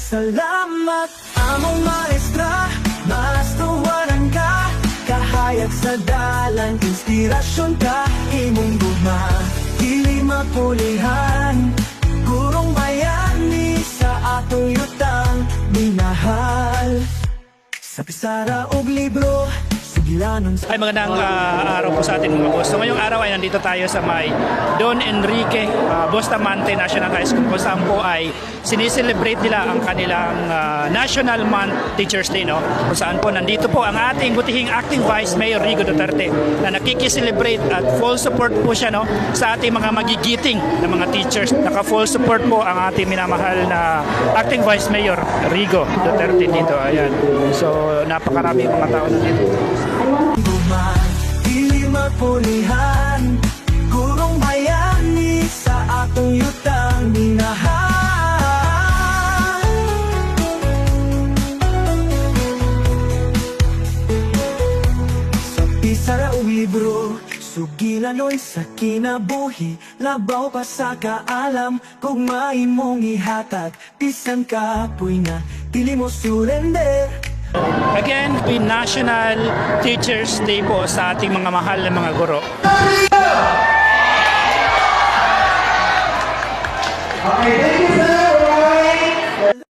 Salamat among maestra, mastuwaran ka, kahayag sa dalan, inspirasyon ka, imong gugma, dili mapulihan, gurong bayani sa atong yutang minahal. Sa pisara og libro, sugilanon sa... Ay, magandang araw po sa atin mga boss. So ngayong araw ay nandito tayo sa may Don Enrique Bustamante National High School kung saan po ay sinicelebrate nila ang kanilang National Month Teachers Day, no? Kung saan po nandito po ang ating butihing Acting Vice Mayor Rigo Duterte na nakikiselebrate at full support po siya, no, sa ating mga magigiting na mga teachers. Naka-full support po ang ating minamahal na Acting Vice Mayor Rigo Duterte dito. Ayan. So napakarami mga tao nandito. Dili mapulihan, gurong bayani sa atong yutang minahal. Sa pisara o libro, sugilanoy sa kinabuhi, labaw pa sa kaalam, kung maimong ihatag, bisan kapoy na, dili mo surrender. Again, National Teachers Day po sa ating mga mahal na mga guro. Okay, thank you, sir.